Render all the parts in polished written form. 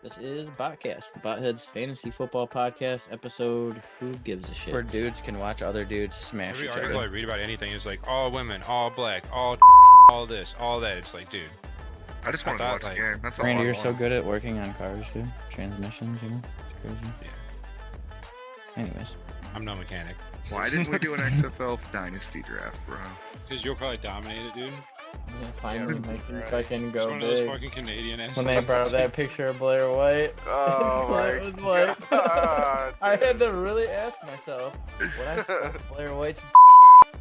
This is Botcast, the Botheads Fantasy Football Podcast episode. Who gives a shit? Where dudes can watch other dudes smash Every each article other. I read about anything is like all women, all black, all this, all that. It's like, dude. I just wanted to watch the game. That's all Randy, I you're want. so good at working on cars, dude. Transmissions, you know? It's crazy. Yeah. Anyways. I'm no mechanic. Why didn't we do an XFL Dynasty draft, bro? Because you'll probably dominate it, dude. Yeah, finally, Yeah, Mike, right. fucking It's go one of those big. fucking Canadian assholes. When they brought up that picture of Blair White, Oh that was like, I had to really ask myself, would I suck Blair White's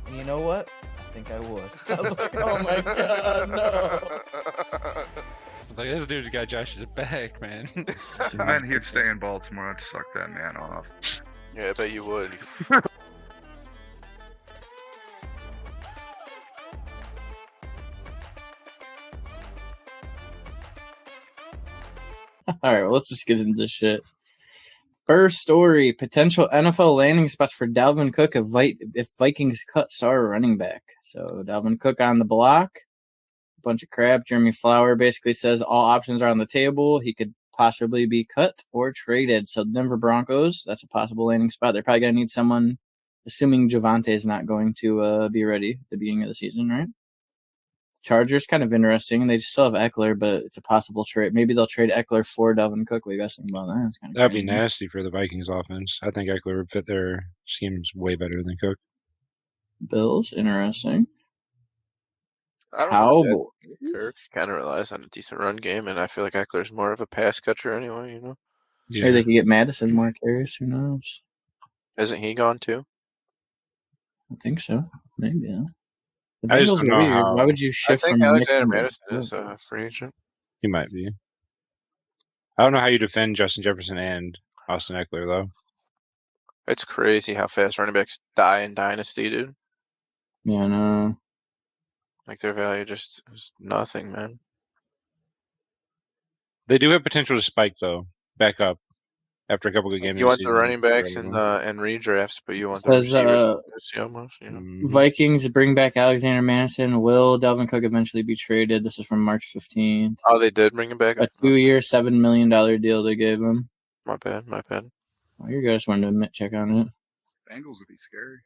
and you know what? I think I would. I was like, oh my god, no. Like, this dude's got Josh's back, man. Man, he'd stay in Baltimore. I'd suck that man off. Yeah, I bet you would. All right, well, let's just get into this shit. First story: potential NFL landing spots for Dalvin Cook if Vikings cut star running back. So Dalvin Cook on the block, a bunch of crap. Jeremy Flower basically says all options are on the table. He could possibly be cut or traded. So Denver Broncos, that's a possible landing spot. They're probably gonna need someone, assuming Javante is not going to be ready at the beginning of the season, right? Chargers, kind of interesting. They still have Eckler, but it's a possible trade. Maybe they'll trade Eckler for Dalvin Cook. What do you guys think about that? That's kind of That'd be crazy. nasty for the Vikings offense. I think Eckler would fit their schemes way better than Cook. Bills, interesting. I don't How? know. Kirk kind of relies on a decent run game, and I feel like Eckler's more of a pass catcher anyway, you know? Maybe they could get Madison more carries. Who knows? Isn't he gone too? I think so. Maybe. Yeah. The I just Bengals don't are know weird. how- Why would you I shift think from Alexander Mixon Madison to- is a free agent. He might be. I don't know how you defend Justin Jefferson and Austin Eckler, though. It's crazy how fast running backs die in Dynasty, dude. Yeah, no. Like, their value just is nothing, man. They do have potential to spike, though. Back up after a couple good games. You want this the season. running backs in redrafts, but you want the Says, receivers almost, you know? Mhm. Vikings bring back Alexander Madison. Will Dalvin Cook eventually be traded? This is from March 15th. Oh, they did bring him back? A 2-year, $7 million deal they gave him. My bad. Well, you guys wanted to check on it. Bengals would be scary.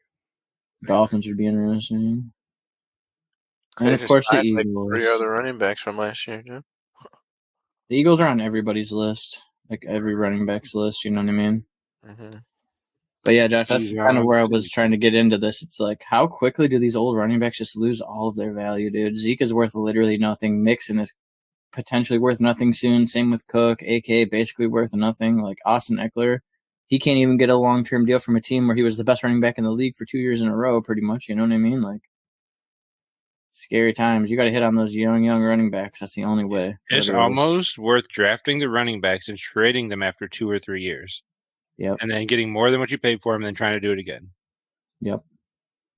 Dolphins would be interesting. And Could've of just course the signed, like, Eagles. 3 other running backs from last year, dude. The Eagles are on everybody's list, like every running back's list. You know what I mean? Mm-hmm. But yeah, Josh, that's Yeah. kind of where I was trying to get into this. It's like, how quickly do these old running backs just lose all of their value, dude? Zeke is worth literally nothing. Mixon is potentially worth nothing soon. Same with Cook, AK basically worth nothing. Like Austin Eckler, he can't even get a long-term deal from a team where he was the best running back in the league for 2 years in a row, pretty much. You know what I mean? Like, scary times. You got to hit on those young running backs. That's the only way. It's literally. almost worth drafting the running backs and trading them after 2 or 3 years. Yep. And then getting more than what you paid for them and then trying to do it again. Yep.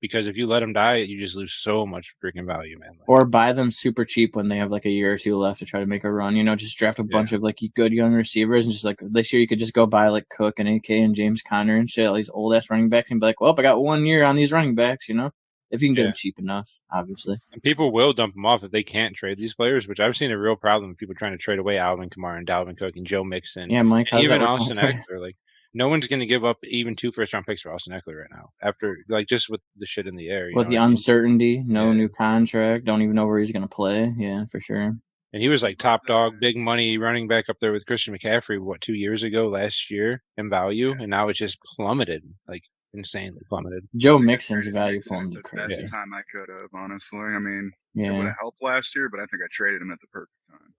Because if you let them die, you just lose so much freaking value, man. Or buy them super cheap when they have like a year or two left to try to make a run. You know, just draft a bunch of like good young receivers and just like this year you could just go buy like Cook and AK and James Conner and shit, all these old ass running backs and be like, well, I got 1 year on these running backs, you know? If you can get them cheap enough, obviously. And people will dump them off if they can't trade these players, which I've seen a real problem with people trying to trade away Alvin Kamara and Dalvin Cook and Joe Mixon. Yeah, Mike, how's Even that Austin looking? Eckler. Like, no one's going to give up even 2 first-round picks for Austin Eckler right now. After, like, just with the shit in the air. With the what I mean? uncertainty, no Yeah. new contract, don't even know where he's going to play. Yeah, for sure. And he was like top dog, big money running back up there with Christian McCaffrey, 2 years ago, last year in value. And now it's just plummeted, like insanely plummeted. Joe Mixon's value Mixon at fallen the to best crazy. time I could have, honestly. I mean, it would Yeah. have helped last year, but I think I traded him at the perfect time.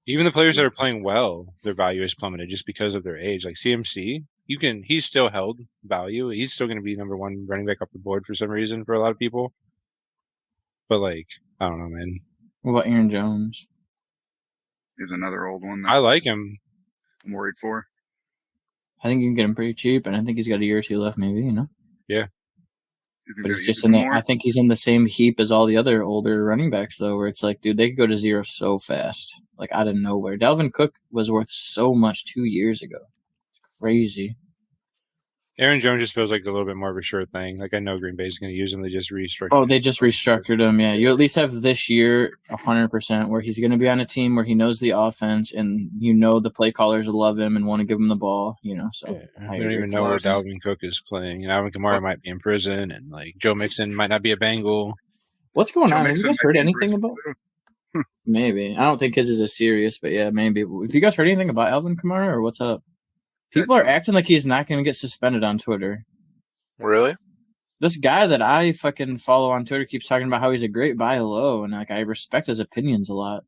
Even the players that are playing well, their value has plummeted just because of their age. Like CMC, he's still held value. He's still going to be number 1 running back up the board for some reason for a lot of people. But like, I don't know, man. What about Aaron Jones? He's another old one that I like him. I'm worried for. I think you can get him pretty cheap, and I think he's got a year or two left, maybe, you know? You think But they're it's just using in more? I think he's in the same heap as all the other older running backs, though, where it's like, dude, they could go to zero so fast, like out of nowhere. Dalvin Cook was worth so much 2 years ago. It's crazy. Aaron Jones just feels like a little bit more of a sure thing. Like I know Green Bay's going to use him. They just restructured. Oh, they just restructured him. Yeah, you at least have this year 100% where he's going to be on a team where he knows the offense and the play callers love him and want to give him the ball. So Yeah, I they don't agree. even know where Dalvin Cook is playing, and Alvin Kamara might be in prison, and like Joe Mixon might not be a Bengal. What's going Joe on? Have you Mixon guys might heard be in anything prison, about? too. Maybe. I don't think his is as serious, but yeah, maybe. Have you guys heard anything about Alvin Kamara or what's up? People are acting like he's not going to get suspended on Twitter. Really? This guy that I fucking follow on Twitter keeps talking about how he's a great buy low, and like I respect his opinions a lot,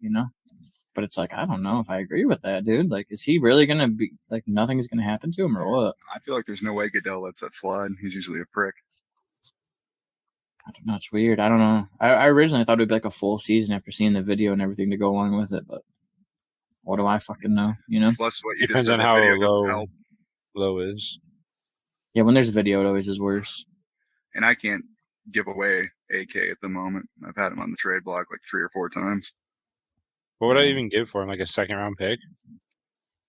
But it's like I don't know if I agree with that, dude. Like, is he really gonna be like nothing's gonna happen to him or what? I feel like there's no way Goodell lets that slide. He's usually a prick. I don't know. It's weird. I don't know. I originally thought it would be like a full season after seeing the video and everything to go along with it, but what do I fucking know? Plus, what you Depends just on said, how the video doesn't low help. low is. Yeah, when there's video, it always is worse. And I can't give away AK at the moment. I've had him on the trade block like 3 or 4 times. What would I even give for him? Like a 2nd-round pick?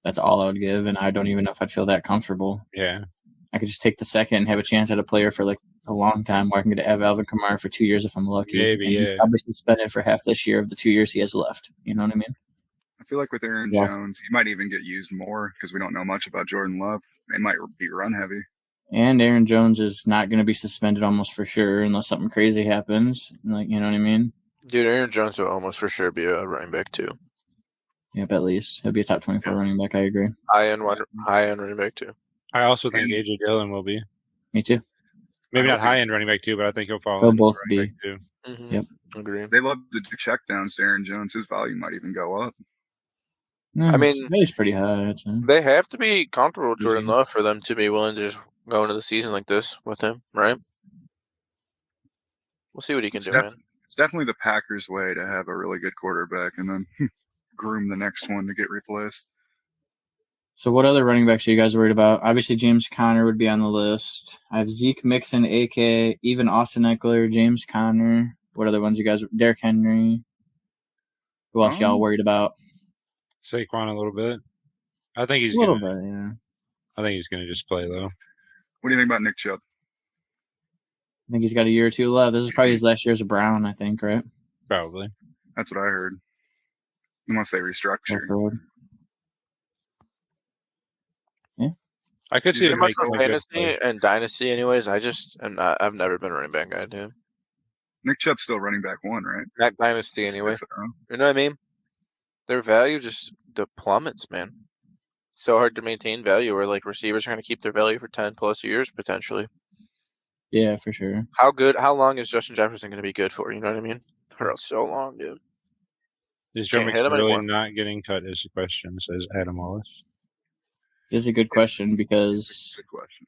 That's all I would give, and I don't even know if I'd feel that comfortable. Yeah. I could just take the second and have a chance at a player for like a long time where I can get to have Alvin Kamara for 2 years if I'm lucky. Maybe, and yeah. I'll be suspended for half this year of the 2 years he has left. You know what I mean? I feel like with Aaron Yeah. Jones, he might even get used more because we don't know much about Jordan Love. They might be run heavy. And Aaron Jones is not going to be suspended almost for sure unless something crazy happens. Like, you know what I mean? Dude, Aaron Jones will almost for sure be a running back too. Yep, at least. He'll be a top 24 running back. I agree. High end running back too. I also think AJ Dillon will be. Me too. Maybe I not hope high-end running back too, but I think he'll fall They'll in both running be. back too. Mm-hmm. Yep. Agree. They love to do checkdowns to Aaron Jones. His value might even go up. No, I mean, he's pretty high. Actually. They have to be comfortable with Jordan Mhm. Love for them to be willing to just go into the season like this with him, right? We'll see what he can do, man. It's definitely the Packers' way to have a really good quarterback and then groom the next one to get replaced. So what other running backs are you guys worried about? Obviously, James Conner would be on the list. I have Zeke Mixon, AK, even Austin Eckler, James Conner. What other ones you guys? Derrick Henry. Who else y'all worried about? Saquon a little bit. I think he's A little gonna. bit, yeah. I think he's gonna just play though. What do you think about Nick Chubb? I think he's got a year or two left. This is probably his last year as a Brown, I think, right? Probably. That's what I heard. Unless they restructure. Yeah. I could see Pretty him Much making for a good fantasy play. and dynasty, anyways. I've never been a running back guy, dude. Nick Chubb's still running back 1, right? Not dynasty, anyway. So, You know what I mean? Their value just plummets, man. So hard to maintain value, where like receivers are going to keep their value for 10 plus years potentially. Yeah, for sure. How long is Justin Jefferson going to be good for? You know what I mean? For so long, dude. Is Joe Can't hit Mixon him really anymore. not getting cut? Is the question, says Adam Wallace. It's a good question because good question.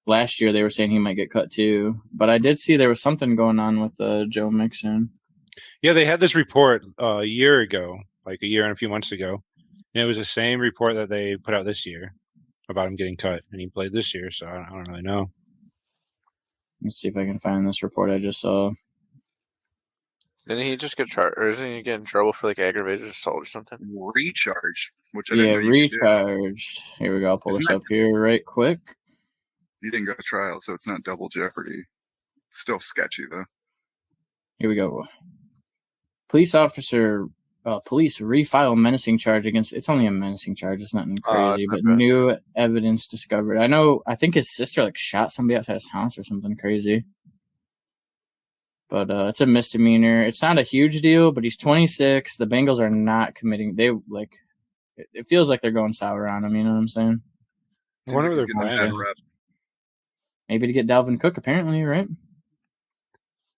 last year they were saying he might get cut too. But I did see there was something going on with Joe Mixon. Yeah, they had this report a year ago, like a year and a few months ago. And it was the same report that they put out this year about him getting cut. And he played this year, so I don't really know. Let's see if I can find this report I just saw. Didn't he just get charged, or isn't he get in trouble for like aggravated assault or something? Recharge, which I didn't Yeah, know you could do. recharged. Here we go. I'll pull Isn't this that- up here right quick. He didn't go to trial, so it's not double jeopardy. Still sketchy, though. Here we go. Police refile menacing charge against. It's only a menacing charge. It's nothing Oh, that's crazy, not but bad. new evidence discovered. I think his sister like shot somebody outside his house or something crazy. But it's a misdemeanor. It's not a huge deal, but he's 26. The Bengals are not committing. They like. It feels like they're going sour on him. You know what I'm saying? I wonder Seems what like they're he's getting planning. 10 reps. Maybe to get Dalvin Cook. Apparently, right?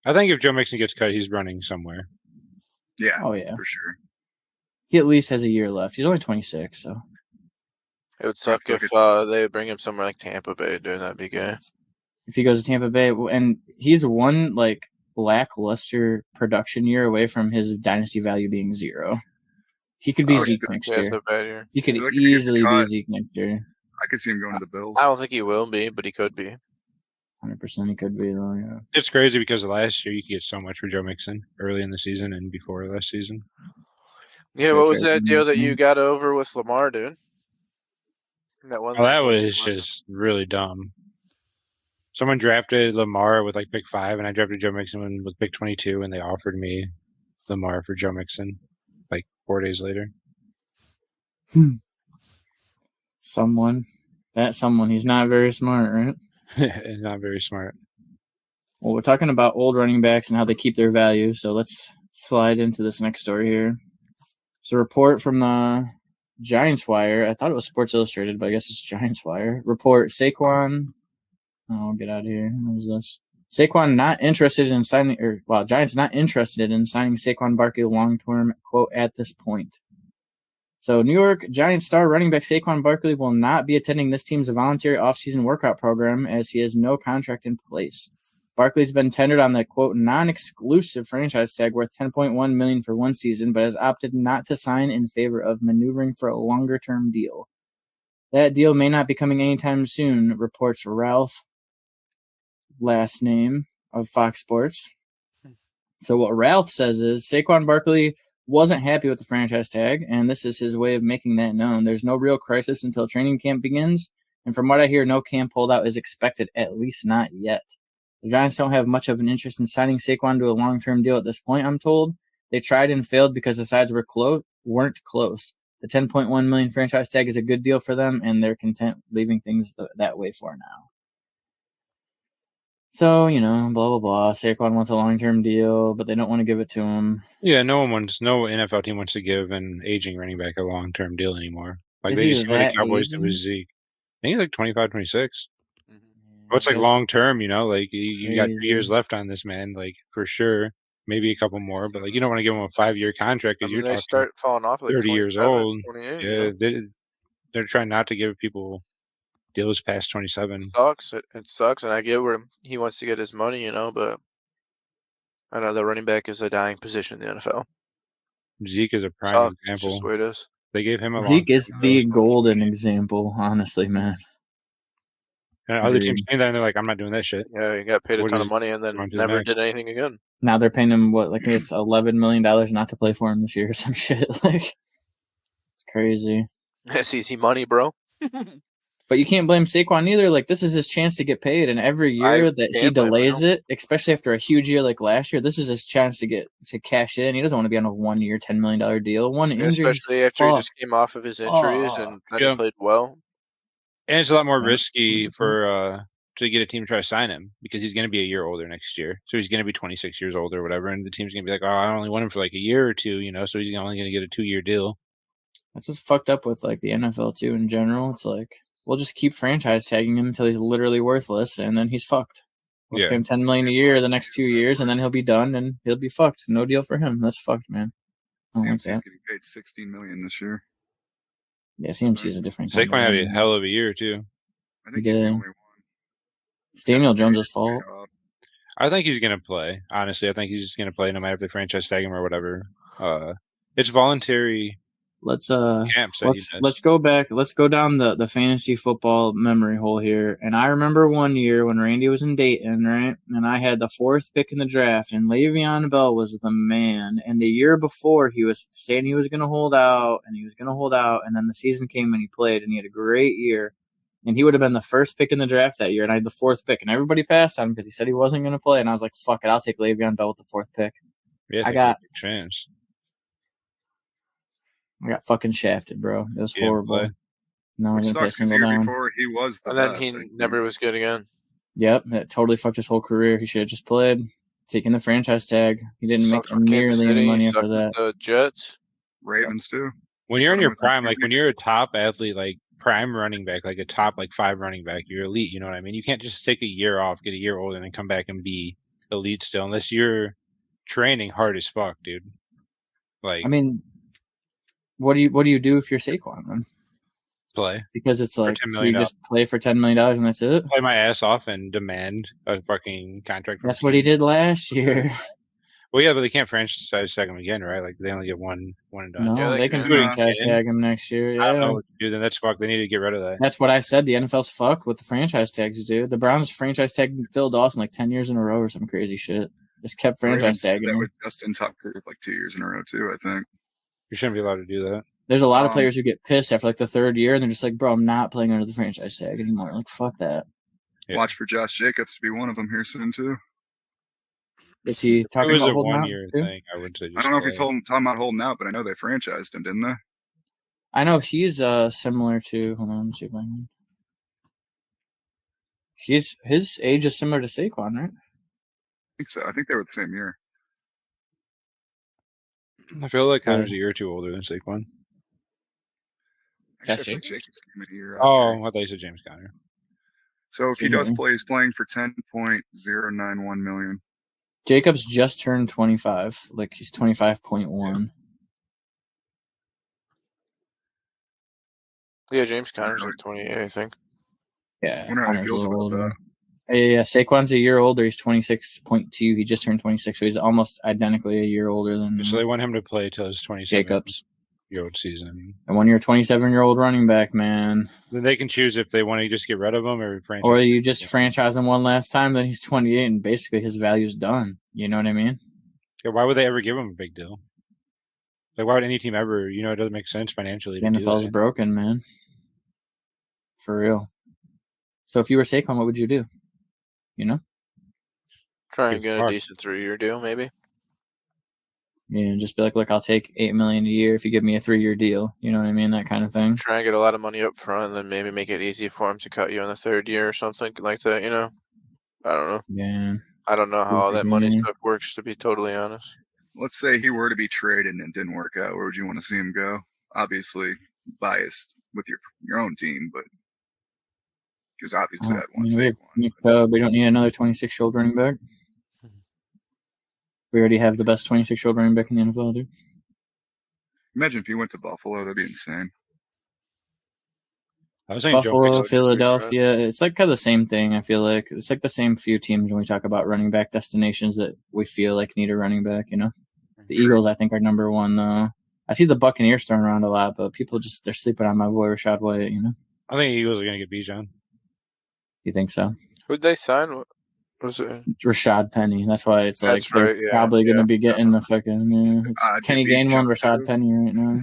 I think if Joe Mixon gets cut, he's running somewhere. Yeah, Oh yeah. for sure. He at least has a year left. He's only 26, so It would suck feel if like they bring him somewhere like Tampa Bay, dude. That'd be gay. if he goes to Tampa Bay, and he's one like lackluster production year away from his dynasty value being 0. He could be Oh, Zeke yeah, next He has year. a bad year. He could I feel like if he gets easily be cut- Zeke next year. I could see him going to the Bills. I don't think he will be, but he could be. 100% he could be, though, yeah. It's crazy because last year you could get so much for Joe Mixon early in the season and before last season. Yeah, Sure, what was sure. that deal that you Mhm. got over with Lamar, dude? That one. Well, that was just really dumb. Someone drafted Lamar with like pick 5, and I drafted Joe Mixon with pick 22, and they offered me Lamar for Joe Mixon like 4 days later. Someone. He's not very smart, right? Not very smart. Well, we're talking about old running backs and how they keep their value, so let's slide into this next story here. It's a report from the Giants Wire. I thought it was Sports Illustrated, but I guess it's Giants Wire. Report, Saquon. Oh, get out of here. What is this? Saquon not interested in signing, Giants not interested in signing Saquon Barkley long-term, quote, at this point. So, New York Giants star running back Saquon Barkley will not be attending this team's voluntary offseason workout program as he has no contract in place. Barkley's been tendered on the, quote, non-exclusive franchise tag worth $10.1 million for one season, but has opted not to sign in favor of maneuvering for a longer-term deal. That deal may not be coming anytime soon, reports Ralph, last name, of Fox Sports. So what Ralph says is Saquon Barkley wasn't happy with the franchise tag, and this is his way of making that known. There's no real crisis until training camp begins, and from what I hear, no camp holdout is expected, at least not yet. The Giants don't have much of an interest in signing Saquon to a long-term deal at this point, I'm told. They tried and failed because the sides weren't close. The $10.1 million franchise tag is a good deal for them, and they're content leaving things that way for now. So, blah, blah, blah. Saquon wants a long-term deal, but they don't want to give it to him. Yeah, no NFL team wants to give an aging running back a long-term deal anymore. Like Is they he just what the that Cowboys did with aging? Zeke. I think he's like 25, 26. Mhm. What's like That's long-term, like you got 3 crazy. years left on this man, like for sure. Maybe a couple more, but like you don't want to give him a 5-year contract I because mean, you're they talking start falling off at like 30 years 27, old. 28. Yeah, they're trying not to give people deals past 27. Sucks. It sucks, and I get where he wants to get his money, but I know the running back is a dying position in the NFL. Zeke is a prime Sucks. It's example. just the way it is. They gave him a Zeke is long-term the deal. golden example, honestly, man. And other teams Agreed. saying that, and they're like, I'm not doing that shit. Yeah, he got paid a What ton is- of money and then on to the never next. did anything again. Now they're paying him, it's $11 million not to play for him this year or some shit. It's crazy. That's easy money, bro. But you can't blame Saquon either. This is his chance to get paid, and every year that he can't blame him, delays it, especially after a huge year like last year, this is his chance to cash in. He doesn't want to be on a 1-year, $10 million deal. One injury, Especially after he just came off of his injuries and then Yeah. he played well. And it's a lot more Yeah. risky for to get a team to try to sign him because he's going to be a year older next year. So he's going to be 26 years old or whatever, and the team's going to be like, oh, I only want him for like a year or two, so he's only going to get a 2-year deal. That's what's fucked up with the NFL too in general. It's like we'll just keep franchise tagging him until he's literally worthless, and then he's fucked. We'll pay him $10 million a year the next 2 years, and then he'll be done and he'll be fucked. No deal for him. That's fucked, man. I don't like CMC's that. getting paid $16 million this year. Yeah, CMC is a different. kind Saquon of had a man. hell of a year too. I think he's the Yeah. only one. It's Daniel Jones' fault. I think he's going to play. Honestly, I think he's going to play no matter if they franchise tag him or whatever. It's voluntary. Let's camps that he does. let's go back. Let's go down the fantasy football memory hole here. And I remember one year when Randy was in Dayton, right? And I had the 4th pick in the draft, and Le'Veon Bell was the man. And the year before, he was saying he was going to hold out, and then the season came and he played, and he had a great year. And he would have been the 1st pick in the draft that year, and I had the 4th pick, and everybody passed on him because he said he wasn't going to play. And I was like, "Fuck it, I'll take Le'Veon Bell with the 4th pick." Yeah, I got chance. I got fucking shafted, bro. It was He didn't horrible. play. No, I'm Which gonna play sucks because the single year down. before he was the And then best, he I think. never was good again. Yep, that totally fucked his whole career. He should have just played, taken the franchise tag. He didn't Sucked make with Kansas nearly any City, money sucked after with that. the Jets. Ravens too. When you're in Got him your with prime, the like when Phoenix. you're a top athlete, like prime running back, like a top 5 running back, you're elite. You know what I mean? You can't just take a year off, get a year older, and then come back and be elite still, unless you're training hard as fuck, dude. Like, I mean, what do you do if you're Saquon, man? play Because it's like $10 so you million. just play for $10 million and that's it. Play my ass off and demand a fucking contract. From That's what he did last year. Well, yeah, but they can't franchise tag him again, right? Like they only get one and done. No, Yeah, they they can can. franchise tag him next year. I don't Yeah, know what to do. Then that's fuck. They need to get rid of that. that's what I said. The NFL's fucked with the franchise tags, dude. The Browns franchise tagged Phil Dawson like 10 years in a row or some crazy shit. Just kept franchise Ravens did tagging that him. with Justin Tucker like 2 years in a row too, I think. You shouldn't be allowed to do that. There's a lot of players who get pissed after like the 3rd year, and they're just like, "Bro, I'm not playing under the franchise tag anymore." Like, fuck that. Yeah. Watch for Josh Jacobs to be one of them here soon too. Is he It talking was about a holding out? 1 year too? thing. I would say. I don't know if he's talking about holding out, but I know they franchised him, didn't they? I I know he's similar to. Hold on, let me see if I can. His age is similar to Saquon, right? think so. I think they were the same year. I feel like Connor's a year or two older than Saquon. Actually, I Josh think Jacobs? Jacobs came in a year. Oh, after. I thought you said James Conner. So if he See does here. play, he's playing for 10.091 million. Jacobs just turned 25. Like he's 25.1. Yeah, James Conner's like 28, I think. Yeah, I wonder how he Connor's a feels little about older. that. Yeah, Saquon's a year older. He's 26.2. He just turned 26, so he's almost identically a year older than So they want him to play till his 27 Jacobs. year old season. And when you're a 27-year-old running back, man, Then they can choose if they want to just get rid of him or franchise. or you just franchise him one last time, then he's 28, and basically his value's done. You know what I mean? Yeah, why would they ever give him a big deal? Like, why would any team ever? You know, it doesn't make sense financially. The To do NFL's that. broken, man. For real. So if you were Saquon, what would you do? You know? Try and Give get a Mark. decent 3-year deal, maybe. Yeah, just be like, look, I'll take $8 million a year if you give me a 3-year deal. You know what I mean? That kind of thing. Try and get a lot of money up front, and then maybe make it easy for him to cut you in the 3rd year or something like that. You know, I don't know. Yeah. I don't know how all that money Mhm. stuff works, to be totally honest. Let's say he were to be traded and it didn't work out. Where would you want to see him go? Obviously biased with your own team, but because obviously I'd want Saquon. We don't need another 26-year-old running back. We already have the best 26-year-old running back in the NFL, dude. Imagine if he went to Buffalo, that'd be insane. I was thinking Joe Buffalo, Mixon. Philadelphia. It's like kind of the same thing, I feel like. It's like the same few teams when we talk about running back destinations that we feel like need a running back, you know? The Eagles, I think, are number one, though. I see the Buccaneers thrown around a lot, but people they're sleeping on my boy Rashad White, you know? I think the Eagles are going to get Bijan. You think so? Who'd they sign? Was it? Rashad Penny. That's why it's like That's they're right, yeah, probably going to yeah, be getting the fucking. It's I'd Kenny get Gainwell and Bijan, Rashad too. Penny right now.